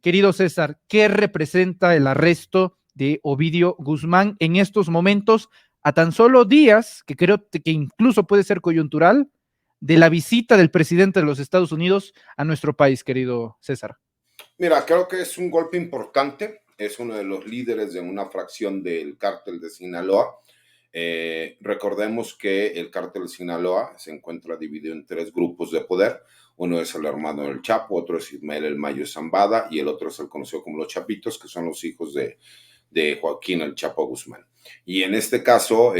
Querido César, ¿qué representa el arresto de Ovidio Guzmán en estos momentos, a tan solo días, que creo que incluso puede ser coyuntural, de la visita del presidente de los Estados Unidos a nuestro país, querido César? Mira, creo que es un golpe importante. Es uno de los líderes de una fracción del cártel de Sinaloa. Recordemos que el cártel de Sinaloa se encuentra dividido en tres grupos de poder. Uno es el hermano del Chapo, otro es Ismael El Mayo Zambada y el otro es el conocido como los Chapitos, que son los hijos de Joaquín El Chapo Guzmán. Y en este caso,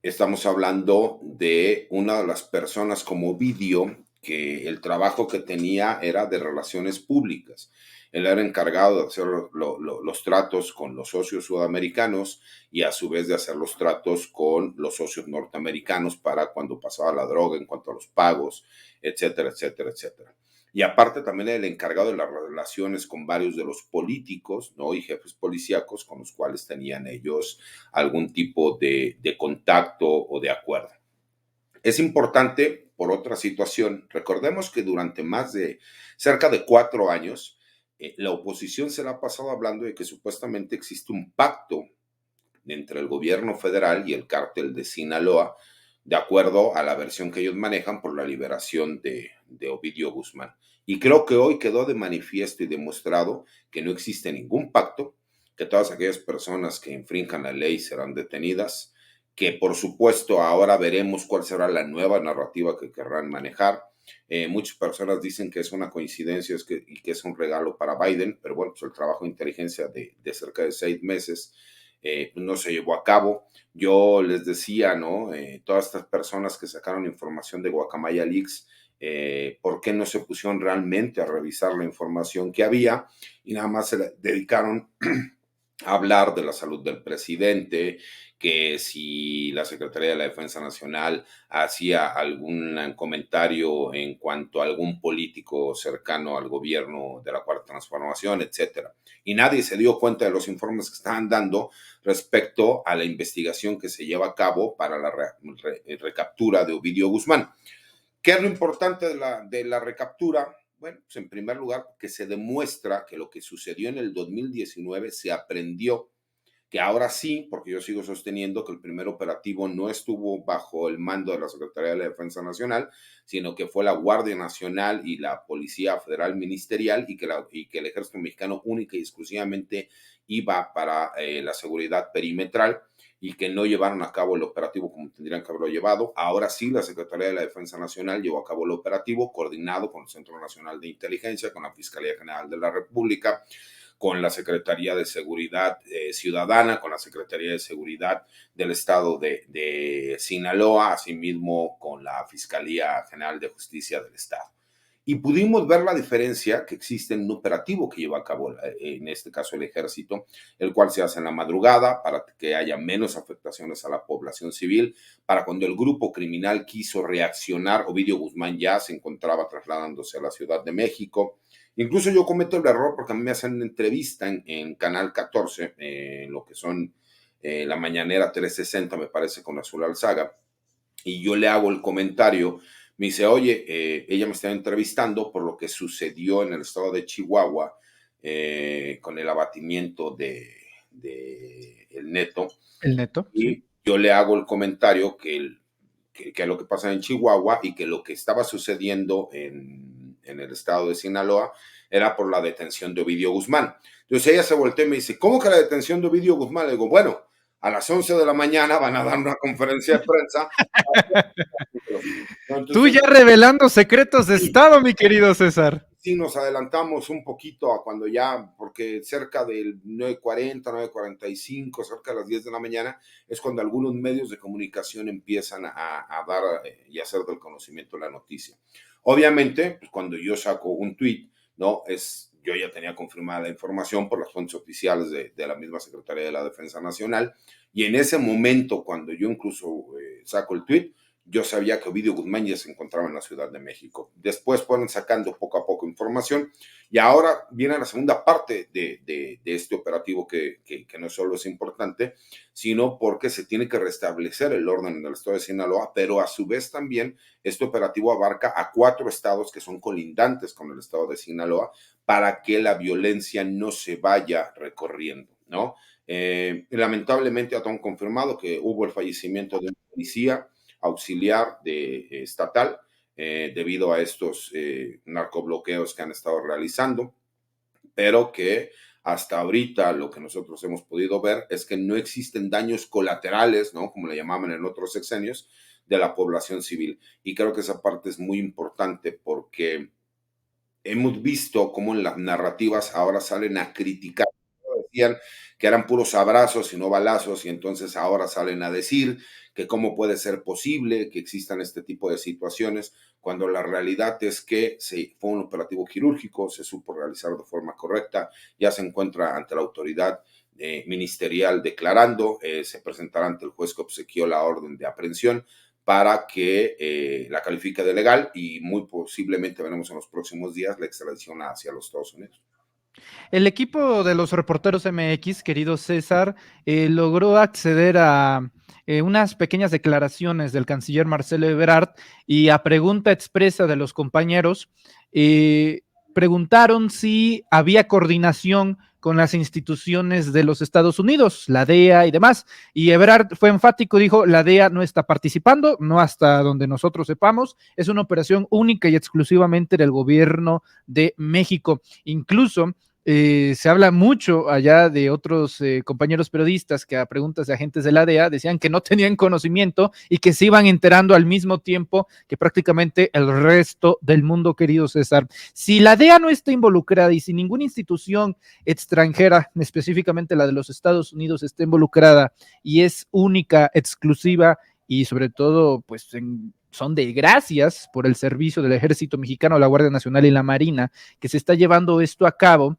estamos hablando de una de las personas como Ovidio, que el trabajo que tenía era de relaciones públicas. Él era encargado de hacer los tratos con los socios sudamericanos y a su vez de hacer los tratos con los socios norteamericanos para cuando pasaba la droga en cuanto a los pagos, etcétera, etcétera, etcétera. Y aparte también el encargado de las relaciones con varios de los políticos, ¿no? Y jefes policíacos con los cuales tenían ellos algún tipo de contacto o de acuerdo. Es importante por otra situación. Recordemos que durante más de cerca de 4 años, la oposición se la ha pasado hablando de que supuestamente existe un pacto entre el gobierno federal y el cártel de Sinaloa, de acuerdo a la versión que ellos manejan por la liberación de Ovidio Guzmán. Y creo que hoy quedó de manifiesto y demostrado que no existe ningún pacto, que todas aquellas personas que infrinjan la ley serán detenidas, que por supuesto ahora veremos cuál será la nueva narrativa que querrán manejar. Muchas personas dicen que es una coincidencia y que es un regalo para Biden, pero bueno, pues el trabajo de inteligencia de cerca de 6 meses no se llevó a cabo. Yo les decía, ¿no? Todas estas personas que sacaron información de Guacamaya Leaks, ¿por qué no se pusieron realmente a revisar la información que había y nada más se dedicaron a hablar de la salud del presidente, que si la Secretaría de la Defensa Nacional hacía algún comentario en cuanto a algún político cercano al gobierno de la Cuarta Transformación, etcétera? Y nadie se dio cuenta de los informes que estaban dando respecto a la investigación que se lleva a cabo para la recaptura de Ovidio Guzmán. ¿Qué es lo importante de la recaptura? Bueno, pues en primer lugar, que se demuestra que lo que sucedió en el 2019 se aprendió, que ahora sí, porque yo sigo sosteniendo que el primer operativo no estuvo bajo el mando de la Secretaría de la Defensa Nacional, sino que fue la Guardia Nacional y la Policía Federal Ministerial y que el Ejército Mexicano única y exclusivamente iba para la seguridad perimetral y que no llevaron a cabo el operativo como tendrían que haberlo llevado. Ahora sí, la Secretaría de la Defensa Nacional llevó a cabo el operativo coordinado con el Centro Nacional de Inteligencia, con la Fiscalía General de la República, con la Secretaría de Seguridad Ciudadana, con la Secretaría de Seguridad del Estado de Sinaloa, asimismo con la Fiscalía General de Justicia del Estado. Y pudimos ver la diferencia que existe en un operativo que lleva a cabo, en este caso el ejército, el cual se hace en la madrugada para que haya menos afectaciones a la población civil. Para cuando el grupo criminal quiso reaccionar, Ovidio Guzmán ya se encontraba trasladándose a la Ciudad de México. Incluso yo cometo el error porque a mí me hacen una entrevista en Canal 14, en lo que son la mañanera 360, me parece, con Azul Alzaga, y yo le hago el comentario. Me dice, oye, ella me está entrevistando por lo que sucedió en el estado de Chihuahua con el abatimiento de El Neto. El Neto, Y sí. yo le hago el comentario que es lo que pasa en Chihuahua y que lo que estaba sucediendo en el estado de Sinaloa era por la detención de Ovidio Guzmán. Entonces ella se voltea y me dice, ¿cómo que la detención de Ovidio Guzmán? Le digo, bueno, a las 11 de la mañana van a dar una conferencia de prensa. Tú Entonces, ya revelando secretos de Estado, mi querido César. sí, nos adelantamos un poquito a cuando ya, porque cerca del 9:40, 9:45, cerca de las 10 de la mañana, es cuando algunos medios de comunicación empiezan a dar y hacer del conocimiento la noticia. Obviamente, pues cuando yo saco un tweet, ¿no? Yo ya tenía confirmada la información por las fuentes oficiales de la misma Secretaría de la Defensa Nacional, y en ese momento, cuando yo incluso saco el tweet, yo sabía que Ovidio Guzmán ya se encontraba en la Ciudad de México. Después fueron sacando poco a poco información y ahora viene la segunda parte de este operativo que no solo es importante, sino porque se tiene que restablecer el orden en el estado de Sinaloa, pero a su vez también este operativo abarca a 4 estados que son colindantes con el estado de Sinaloa para que la violencia no se vaya recorriendo, ¿no? Lamentablemente ha confirmado que hubo el fallecimiento de un policía auxiliar estatal debido a estos narcobloqueos que han estado realizando, pero que hasta ahorita lo que nosotros hemos podido ver es que no existen daños colaterales, ¿no? Como le llamaban en otros sexenios, de la población civil. Y creo que esa parte es muy importante porque hemos visto cómo en las narrativas ahora salen a criticar. Decían que eran puros abrazos y no balazos, y entonces ahora salen a decir que cómo puede ser posible que existan este tipo de situaciones, cuando la realidad es que fue un operativo quirúrgico, se supo realizar de forma correcta, ya se encuentra ante la autoridad ministerial declarando, se presentará ante el juez que obsequió la orden de aprehensión para que la califique de legal y muy posiblemente veremos en los próximos días la extradición hacia los Estados Unidos. El equipo de los reporteros MX, querido César, logró acceder a unas pequeñas declaraciones del canciller Marcelo Ebrard y a pregunta expresa de los compañeros, preguntaron si había coordinación con las instituciones de los Estados Unidos, la DEA y demás. Y Ebrard fue enfático, dijo, la DEA no está participando, no hasta donde nosotros sepamos, es una operación única y exclusivamente del gobierno de México. Incluso se habla mucho allá de otros compañeros periodistas que a preguntas de agentes de la DEA decían que no tenían conocimiento y que se iban enterando al mismo tiempo que prácticamente el resto del mundo, querido César. Si la DEA no está involucrada y si ninguna institución extranjera, específicamente la de los Estados Unidos, está involucrada y es única, exclusiva y sobre todo, pues son de gracias por el servicio del Ejército Mexicano, la Guardia Nacional y la Marina, que se está llevando esto a cabo,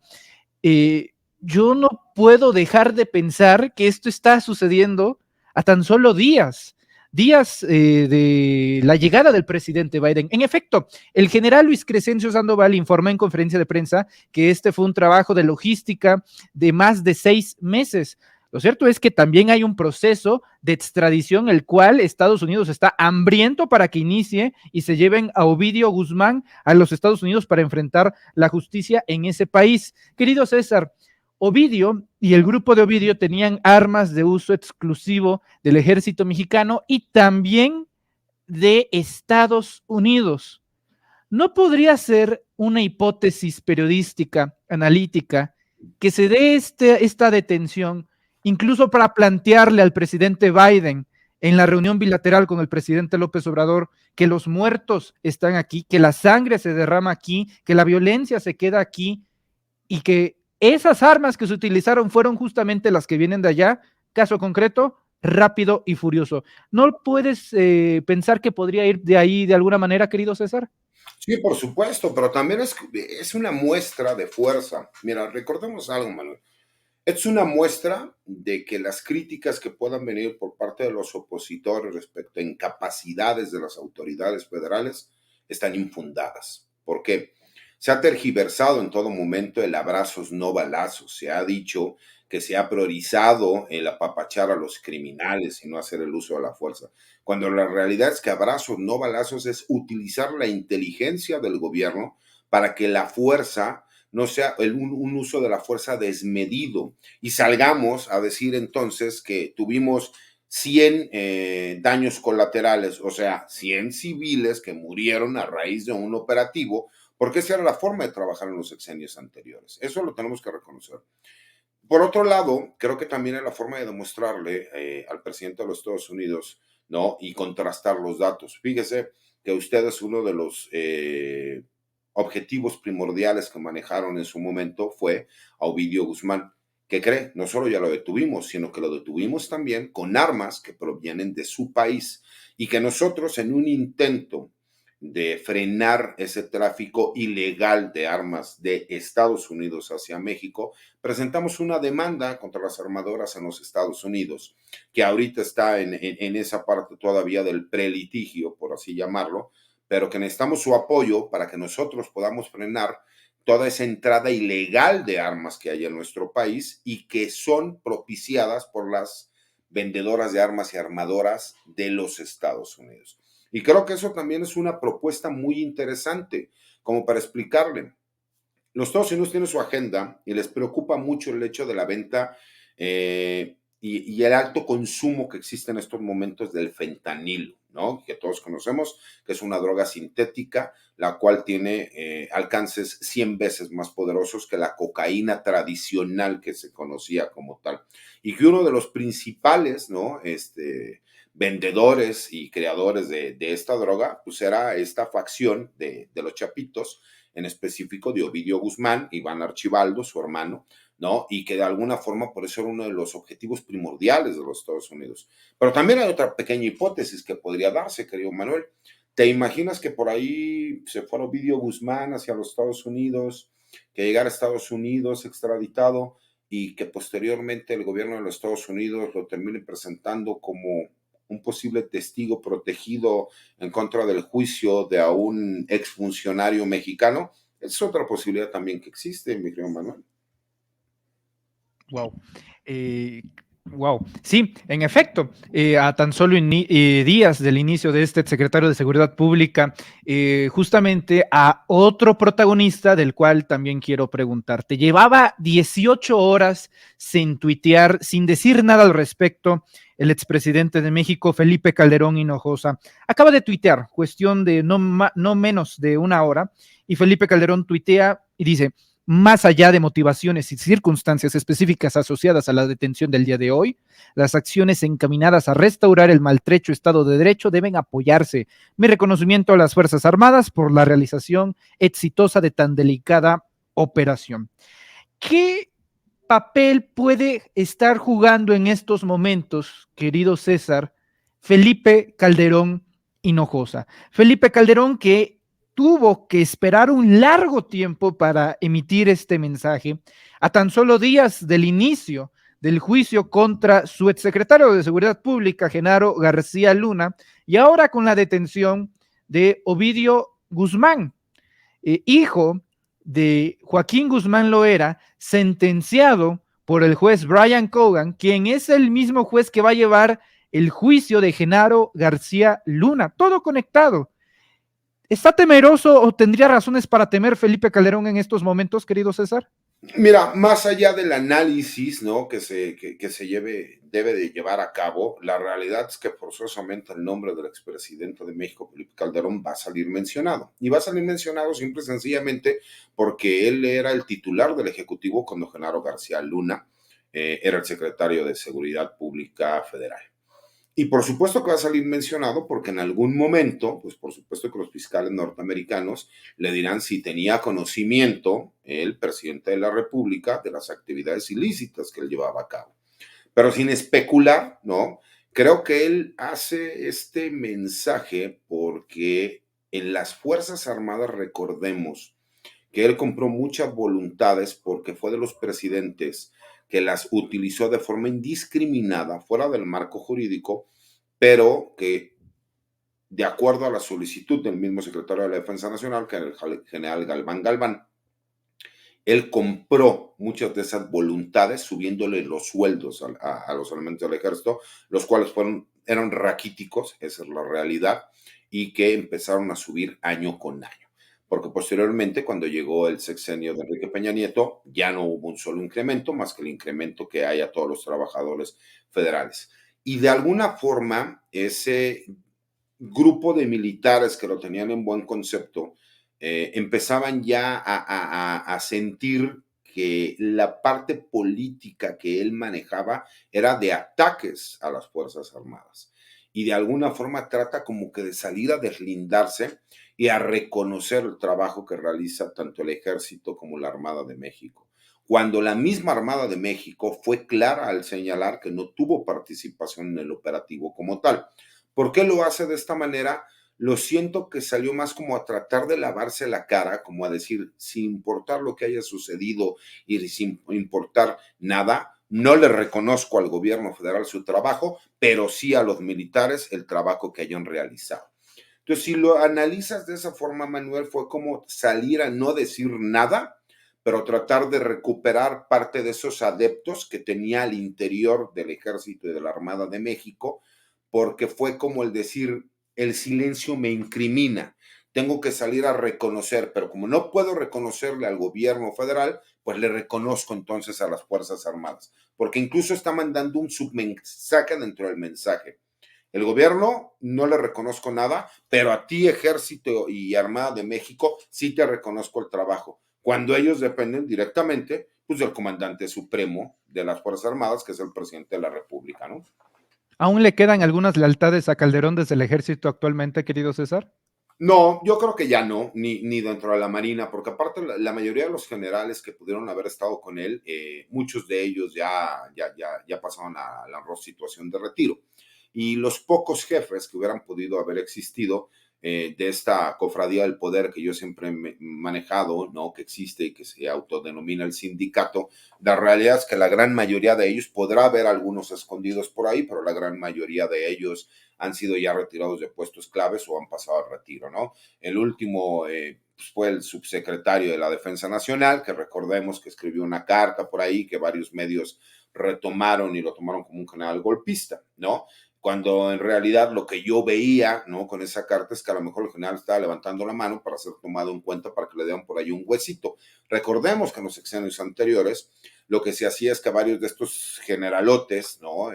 yo no puedo dejar de pensar que esto está sucediendo a tan solo días de la llegada del presidente Biden. En efecto, el general Luis Crescencio Sandoval informó en conferencia de prensa que este fue un trabajo de logística de más de 6 meses. Lo cierto es que también hay un proceso de extradición, el cual Estados Unidos está hambriento para que inicie y se lleven a Ovidio Guzmán a los Estados Unidos para enfrentar la justicia en ese país. Querido César, Ovidio y el grupo de Ovidio tenían armas de uso exclusivo del ejército mexicano y también de Estados Unidos. ¿No podría ser una hipótesis periodística, analítica, que se dé esta detención incluso para plantearle al presidente Biden en la reunión bilateral con el presidente López Obrador que los muertos están aquí, que la sangre se derrama aquí, que la violencia se queda aquí y que esas armas que se utilizaron fueron justamente las que vienen de allá? Caso concreto, Rápido y Furioso. ¿No puedes pensar que podría ir de ahí de alguna manera, querido César? Sí, por supuesto, pero también es una muestra de fuerza. Mira, recordemos algo, Manuel. Es una muestra de que las críticas que puedan venir por parte de los opositores respecto a incapacidades de las autoridades federales están infundadas. ¿Por qué? Se ha tergiversado en todo momento el abrazos no balazos. Se ha dicho que se ha priorizado el apapachar a los criminales y no hacer el uso de la fuerza, cuando la realidad es que abrazos no balazos es utilizar la inteligencia del gobierno para que la fuerza no sea un uso de la fuerza desmedido y salgamos a decir entonces que tuvimos 100 daños colaterales, o sea, 100 civiles que murieron a raíz de un operativo, porque esa era la forma de trabajar en los sexenios anteriores. Eso lo tenemos que reconocer. Por otro lado, creo que también es la forma de demostrarle al presidente de los Estados Unidos, ¿no? Y contrastar los datos. Fíjese que usted es uno de los objetivos primordiales que manejaron en su momento fue a Ovidio Guzmán. ¿Qué cree? No solo ya lo detuvimos, sino que lo detuvimos también con armas que provienen de su país y que nosotros en un intento de frenar ese tráfico ilegal de armas de Estados Unidos hacia México, presentamos una demanda contra las armadoras en los Estados Unidos, que ahorita está en esa parte todavía del prelitigio, por así llamarlo, pero que necesitamos su apoyo para que nosotros podamos frenar toda esa entrada ilegal de armas que hay en nuestro país y que son propiciadas por las vendedoras de armas y armadoras de los Estados Unidos. Y creo que eso también es una propuesta muy interesante, como para explicarle. Los Estados Unidos tienen su agenda y les preocupa mucho el hecho de la venta y el alto consumo que existe en estos momentos del fentanilo, ¿no? Que todos conocemos, que es una droga sintética, la cual tiene alcances 100 veces más poderosos que la cocaína tradicional que se conocía como tal. Y que uno de los principales, ¿no? Vendedores y creadores de esta droga, pues era esta facción de los chapitos, en específico de Ovidio Guzmán, Iván Archibaldo, su hermano, ¿no? Y que de alguna forma por eso era uno de los objetivos primordiales de los Estados Unidos. Pero también hay otra pequeña hipótesis que podría darse, querido Manuel. ¿Te imaginas que por ahí se fuera Ovidio Guzmán hacia los Estados Unidos, que llegara a Estados Unidos extraditado y que posteriormente el gobierno de los Estados Unidos lo termine presentando como un posible testigo protegido en contra del juicio de a un exfuncionario mexicano? Es otra posibilidad también que existe, mi querido Manuel. Wow. Wow. Sí, en efecto, a tan solo días del inicio de este secretario de Seguridad Pública, justamente a otro protagonista del cual también quiero preguntarte. Llevaba 18 horas sin tuitear, sin decir nada al respecto. El expresidente de México, Felipe Calderón Hinojosa, acaba de tuitear, cuestión de no menos de una hora, y Felipe Calderón tuitea y dice: más allá de motivaciones y circunstancias específicas asociadas a la detención del día de hoy, las acciones encaminadas a restaurar el maltrecho Estado de Derecho deben apoyarse. Mi reconocimiento a las Fuerzas Armadas por la realización exitosa de tan delicada operación. ¿Qué papel puede estar jugando en estos momentos, querido César, Felipe Calderón Hinojosa? Felipe Calderón, que tuvo que esperar un largo tiempo para emitir este mensaje, a tan solo días del inicio del juicio contra su exsecretario de Seguridad Pública, Genaro García Luna, y ahora con la detención de Ovidio Guzmán, hijo de Joaquín Guzmán Loera, sentenciado por el juez Brian Cogan, quien es el mismo juez que va a llevar el juicio de Genaro García Luna, todo conectado. ¿Está temeroso o tendría razones para temer Felipe Calderón en estos momentos, querido César? Mira, más allá del análisis, ¿no? que se debe de llevar a cabo, la realidad es que forzosamente el nombre del expresidente de México, Felipe Calderón, va a salir mencionado. Y va a salir mencionado simple y sencillamente porque él era el titular del Ejecutivo cuando Genaro García Luna era el secretario de Seguridad Pública Federal. Y por supuesto que va a salir mencionado porque en algún momento, pues por supuesto que los fiscales norteamericanos le dirán si tenía conocimiento el presidente de la República de las actividades ilícitas que él llevaba a cabo. Pero sin especular, ¿no? Creo que él hace este mensaje porque en las Fuerzas Armadas recordemos que él compró muchas voluntades porque fue de los presidentes que las utilizó de forma indiscriminada, fuera del marco jurídico, pero que de acuerdo a la solicitud del mismo secretario de la Defensa Nacional, que era el general Galván Galván, él compró muchas de esas voluntades subiéndole los sueldos a los elementos del ejército, los cuales eran raquíticos, esa es la realidad, y que empezaron a subir año con año. Porque posteriormente, cuando llegó el sexenio de Enrique Peña Nieto, ya no hubo un solo incremento, más que el incremento que hay a todos los trabajadores federales. Y de alguna forma, ese grupo de militares que lo tenían en buen concepto, empezaban ya a sentir que la parte política que él manejaba era de ataques a las Fuerzas Armadas. Y de alguna forma trata como que de salir a deslindarse y a reconocer el trabajo que realiza tanto el Ejército como la Armada de México. Cuando la misma Armada de México fue clara al señalar que no tuvo participación en el operativo como tal. ¿Por qué lo hace de esta manera? lo siento que salió más como a tratar de lavarse la cara, como a decir, sin importar lo que haya sucedido y sin importar nada, no le reconozco al gobierno federal su trabajo, pero sí a los militares el trabajo que hayan realizado. Entonces, si lo analizas de esa forma, Manuel, fue como salir a no decir nada, pero tratar de recuperar parte de esos adeptos que tenía al interior del Ejército y de la Armada de México, porque fue como el decir, el silencio me incrimina, tengo que salir a reconocer, pero como no puedo reconocerle al gobierno federal, pues le reconozco entonces a las Fuerzas Armadas, porque incluso está mandando un submensaje dentro del mensaje. El gobierno no le reconozco nada, pero a ti, Ejército y Armada de México, sí te reconozco el trabajo, cuando ellos dependen directamente pues, del comandante supremo de las Fuerzas Armadas, que es el presidente de la República, ¿no? ¿Aún le quedan algunas lealtades a Calderón desde el ejército actualmente, querido César? No, yo creo que ya no, ni dentro de la Marina, porque aparte la mayoría de los generales que pudieron haber estado con él, muchos de ellos ya pasaron a la situación de retiro. Y los pocos jefes que hubieran podido haber existido de esta cofradía del poder que yo siempre he manejado, ¿no? Que existe y que se autodenomina el sindicato, la realidad es que la gran mayoría de ellos, podrá haber algunos escondidos por ahí, pero la gran mayoría de ellos han sido ya retirados de puestos claves o han pasado al retiro, ¿no? El último pues fue el subsecretario de la Defensa Nacional, que recordemos que escribió una carta por ahí que varios medios retomaron y lo tomaron como un general golpista, ¿no? Cuando en realidad lo que yo veía, ¿no? Con esa carta es que a lo mejor el general estaba levantando la mano para ser tomado en cuenta para que le dieran por ahí un huesito. Recordemos que en los sexenios anteriores lo que se hacía es que varios de estos generalotes, ¿no?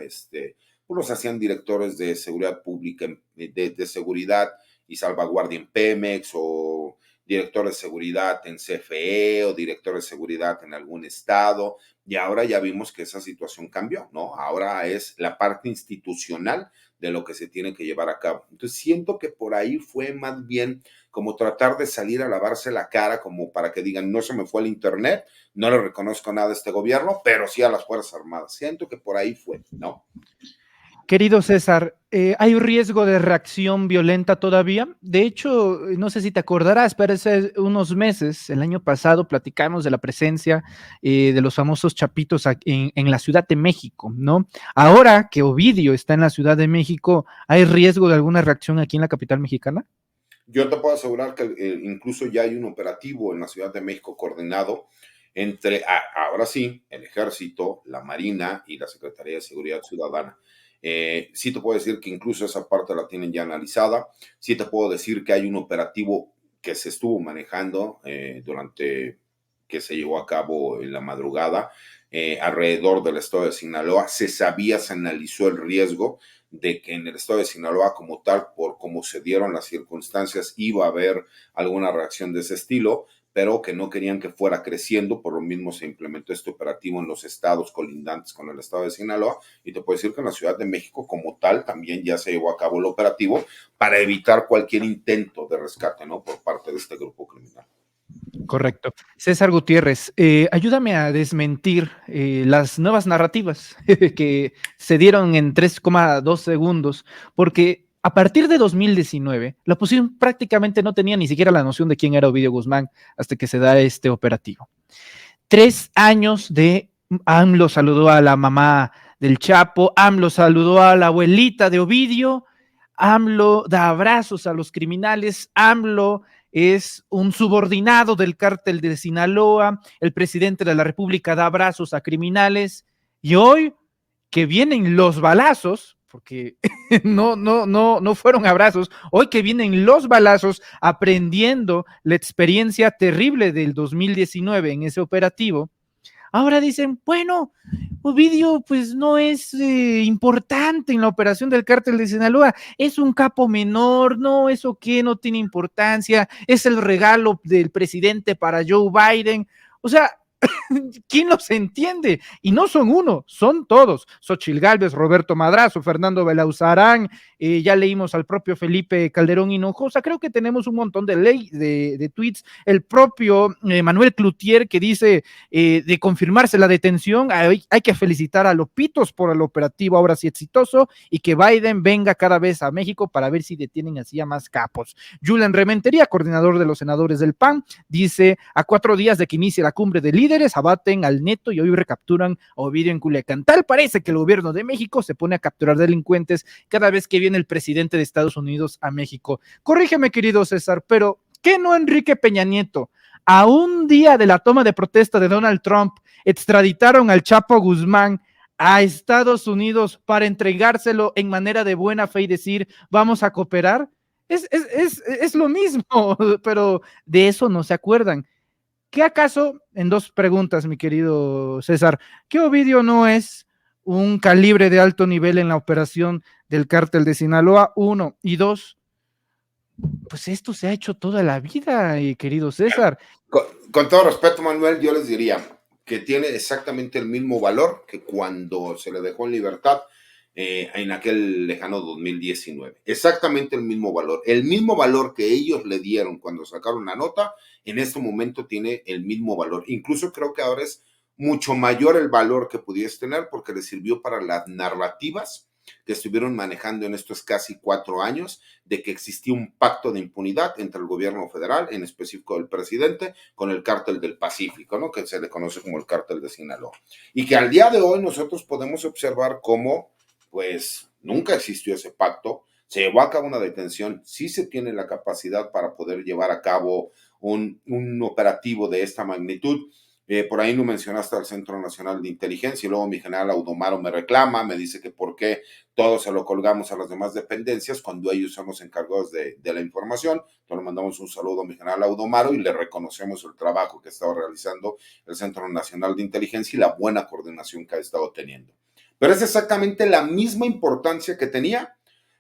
Pues los hacían directores de seguridad pública, de seguridad y salvaguardia en Pemex, o director de seguridad en CFE, o director de seguridad en algún estado, y ahora ya vimos que esa situación cambió, ¿no? Ahora es la parte institucional de lo que se tiene que llevar a cabo. Entonces siento que por ahí fue más bien como tratar de salir a lavarse la cara, como para que digan, no se me fue el internet, no le reconozco nada a este gobierno, pero sí a las Fuerzas Armadas. Siento que por ahí fue, ¿no? Querido César, ¿hay un riesgo de reacción violenta todavía? De hecho, no sé si te acordarás, pero hace unos meses, el año pasado, platicamos de la presencia de los famosos chapitos en la Ciudad de México, ¿no? Ahora que Ovidio está en la Ciudad de México, ¿hay riesgo de alguna reacción aquí en la capital mexicana? Yo te puedo asegurar que incluso ya hay un operativo en la Ciudad de México coordinado entre, ahora sí, el Ejército, la Marina y la Secretaría de Seguridad Ciudadana. Sí te puedo decir que incluso esa parte la tienen ya analizada. Sí te puedo decir que hay un operativo que se estuvo manejando durante que se llevó a cabo en la madrugada alrededor del estado de Sinaloa. Se sabía, se analizó el riesgo de que en el estado de Sinaloa como tal, por cómo se dieron las circunstancias, iba a haber alguna reacción de ese estilo, pero que no querían que fuera creciendo, por lo mismo se implementó este operativo en los estados colindantes con el estado de Sinaloa, y te puedo decir que en la Ciudad de México como tal también ya se llevó a cabo el operativo para evitar cualquier intento de rescate, ¿no? Por parte de este grupo criminal. Correcto. César Gutiérrez, ayúdame a desmentir las nuevas narrativas que se dieron en 3,2 segundos, porque a partir de 2019, la oposición prácticamente no tenía ni siquiera la noción de quién era Ovidio Guzmán hasta que se da este operativo. 3 años de AMLO saludó a la mamá del Chapo, AMLO saludó a la abuelita de Ovidio, AMLO da abrazos a los criminales, AMLO es un subordinado del cártel de Sinaloa, el presidente de la República da abrazos a criminales, y hoy que vienen los balazos, porque no fueron abrazos, hoy que vienen los balazos, aprendiendo la experiencia terrible del 2019 en ese operativo, ahora dicen, bueno, Ovidio pues no es importante en la operación del cártel de Sinaloa, es un capo menor, no, eso que no tiene importancia, es el regalo del presidente para Joe Biden, o sea, ¿Quién los entiende? Y no son uno, son todos. Xochitl Gálvez, Roberto Madrazo, Fernando Belauzarán, ya leímos al propio Felipe Calderón Hinojosa. Creo que tenemos un montón de tweets. El propio Manuel Cloutier que dice de confirmarse la detención, hay que felicitar a Lopitos por el operativo ahora sí exitoso y que Biden venga cada vez a México para ver si detienen así a más capos. Julian Rementería, coordinador de los senadores del PAN, dice: a 4 días de que inicie la cumbre de líderes, abaten al Neto y hoy recapturan a Ovidio en Culiacán. Tal parece que el gobierno de México se pone a capturar delincuentes cada vez que viene el presidente de Estados Unidos a México. Corrígeme, querido César, pero ¿qué no Enrique Peña Nieto? A un día de la toma de protesta de Donald Trump, extraditaron al Chapo Guzmán a Estados Unidos para entregárselo en manera de buena fe y decir, vamos a cooperar. Es lo mismo, pero de eso no se acuerdan. ¿Qué acaso, en dos preguntas, mi querido César, qué Ovidio no es un calibre de alto nivel en la operación del cártel de Sinaloa? Uno. Y dos, pues esto se ha hecho toda la vida, querido César. Con todo respeto, Manuel, yo les diría que tiene exactamente el mismo valor que cuando se le dejó en libertad en aquel lejano 2019. Exactamente el mismo valor que ellos le dieron cuando sacaron la nota, en este momento tiene el mismo valor. Incluso creo que ahora es mucho mayor el valor que pudiese tener porque le sirvió para las narrativas que estuvieron manejando en estos casi 4 años de que existía un pacto de impunidad entre el gobierno federal, en específico el presidente, con el cártel del Pacífico, ¿no? Que se le conoce como el cártel de Sinaloa. Y que al día de hoy nosotros podemos observar cómo, pues, nunca existió ese pacto, se llevó a cabo una detención, sí se tiene la capacidad para poder llevar a cabo un operativo de esta magnitud. Por ahí no mencionaste al Centro Nacional de Inteligencia y luego mi general Audomaro me reclama, me dice que por qué todos se lo colgamos a las demás dependencias cuando ellos son los encargados de la información. Entonces le mandamos un saludo a mi general Audomaro y le reconocemos el trabajo que ha estado realizando el Centro Nacional de Inteligencia y la buena coordinación que ha estado teniendo. Pero es exactamente la misma importancia que tenía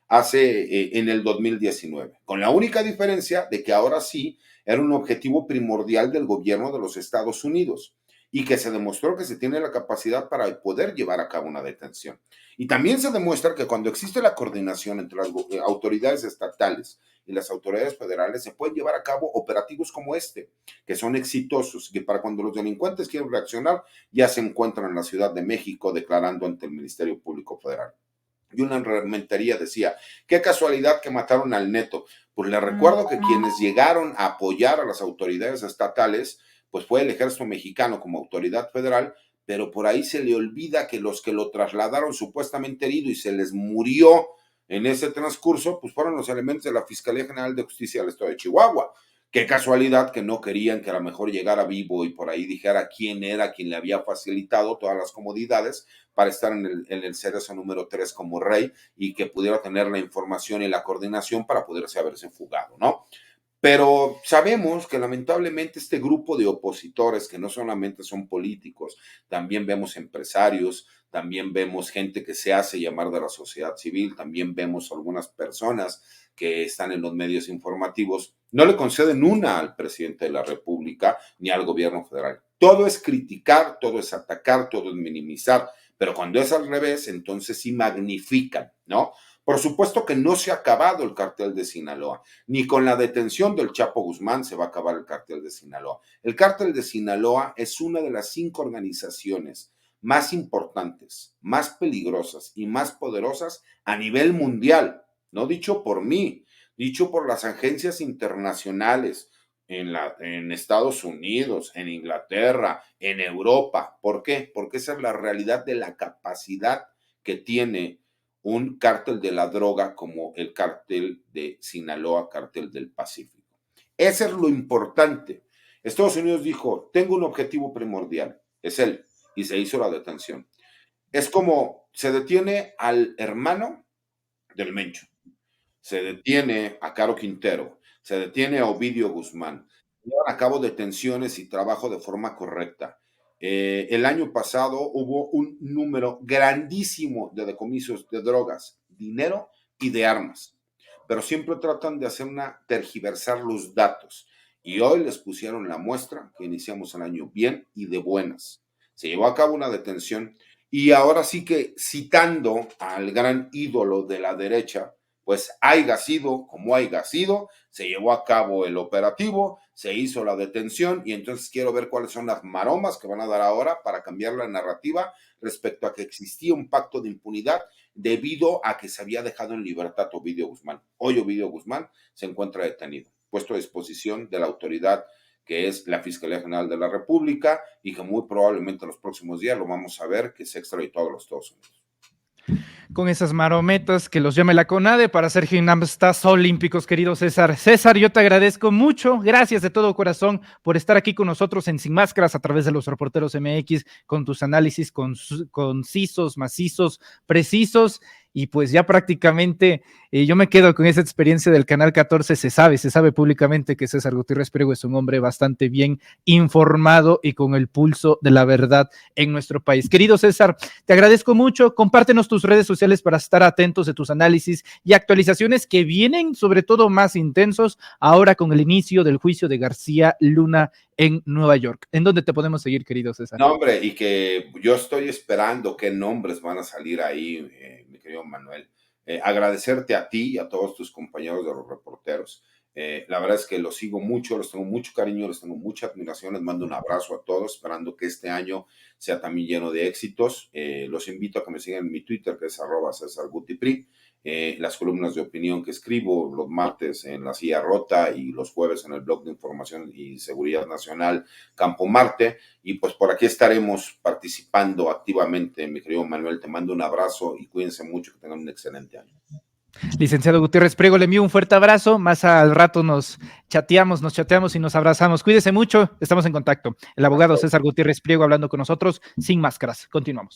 en el 2019, con la única diferencia de que ahora sí era un objetivo primordial del gobierno de los Estados Unidos y que se demostró que se tiene la capacidad para poder llevar a cabo una detención. Y también se demuestra que cuando existe la coordinación entre las autoridades estatales y las autoridades federales, se pueden llevar a cabo operativos como este, que son exitosos, que para cuando los delincuentes quieren reaccionar, ya se encuentran en la Ciudad de México declarando ante el Ministerio Público Federal. Y una Rementería decía, qué casualidad que mataron al Neto. Pues le recuerdo que quienes llegaron a apoyar a las autoridades estatales, pues fue el ejército mexicano como autoridad federal, pero por ahí se le olvida que los que lo trasladaron supuestamente herido y se les murió en ese transcurso, pues fueron los elementos de la Fiscalía General de Justicia del Estado de Chihuahua. Qué casualidad que no querían que a lo mejor llegara vivo y por ahí dijera quién era quien le había facilitado todas las comodidades para estar en el cerezo número 3 como rey y que pudiera tener la información y la coordinación para poderse haberse fugado, ¿no? Pero sabemos que lamentablemente este grupo de opositores, que no solamente son políticos, también vemos empresarios, también vemos gente que se hace llamar de la sociedad civil, también vemos algunas personas que están en los medios informativos, no le conceden una al presidente de la República ni al gobierno federal. Todo es criticar, todo es atacar, todo es minimizar, pero cuando es al revés, entonces sí magnifican, ¿no? Por supuesto que no se ha acabado el cartel de Sinaloa, ni con la detención del Chapo Guzmán se va a acabar el cartel de Sinaloa. El cartel de Sinaloa es una de las 5 organizaciones más importantes, más peligrosas y más poderosas a nivel mundial, no dicho por mí, dicho por las agencias internacionales en Estados Unidos, en Inglaterra, en Europa. ¿Por qué? Porque esa es la realidad de la capacidad que tiene un cártel de la droga como el cártel de Sinaloa, cártel del Pacífico. Eso es lo importante. Estados Unidos dijo, tengo un objetivo primordial, es él, y se hizo la detención. Es como se detiene al hermano del Mencho, se detiene a Caro Quintero, se detiene a Ovidio Guzmán, llevan a cabo detenciones y trabajo de forma correcta. El año pasado hubo un número grandísimo de decomisos de drogas, dinero y de armas, pero siempre tratan de hacer tergiversar los datos Y hoy les pusieron la muestra que iniciamos el año bien y de buenas. Se llevó a cabo una detención y ahora sí que citando al gran ídolo de la derecha, pues haya sido como haya sido, se llevó a cabo el operativo, se hizo la detención y entonces quiero ver cuáles son las maromas que van a dar ahora para cambiar la narrativa respecto a que existía un pacto de impunidad debido a que se había dejado en libertad Ovidio Guzmán. Hoy Ovidio Guzmán se encuentra detenido, puesto a disposición de la autoridad que es la Fiscalía General de la República y que muy probablemente en los próximos días lo vamos a ver que se extraditó a los Estados Unidos. Con esas marometas que los llame la CONADE para hacer gimnastas olímpicos, querido César. César, yo te agradezco mucho, gracias de todo corazón por estar aquí con nosotros en Sin Máscaras a través de los Reporteros MX, con tus análisis concisos, macizos, precisos, y pues ya prácticamente yo me quedo con esa experiencia del Canal 14, se sabe públicamente que César Gutiérrez Priego es un hombre bastante bien informado y con el pulso de la verdad en nuestro país. Querido César, te agradezco mucho, compártenos tus redes sociales para estar atentos de tus análisis y actualizaciones que vienen sobre todo más intensos ahora con el inicio del juicio de García Luna en Nueva York. ¿En dónde te podemos seguir, querido César? No, hombre, y que yo estoy esperando qué nombres van a salir ahí, mi querido Manuel. Agradecerte a ti y a todos tus compañeros de los reporteros. La verdad es que los sigo mucho, les tengo mucho cariño, les tengo mucha admiración, les mando un abrazo a todos, esperando que este año sea también lleno de éxitos. Los invito a que me sigan en mi Twitter, que es @CésarGutiPri. Las columnas de opinión que escribo los martes en La Silla Rota y los jueves en el blog de Información y Seguridad Nacional Campo Marte. Y pues por aquí estaremos participando activamente, mi querido Manuel. Te mando un abrazo y cuídense mucho, que tengan un excelente año. Licenciado Gutiérrez Priego, le envío un fuerte abrazo. Más al rato nos chateamos y nos abrazamos. Cuídese mucho, estamos en contacto. El abogado César Gutiérrez Priego hablando con nosotros sin máscaras. Continuamos.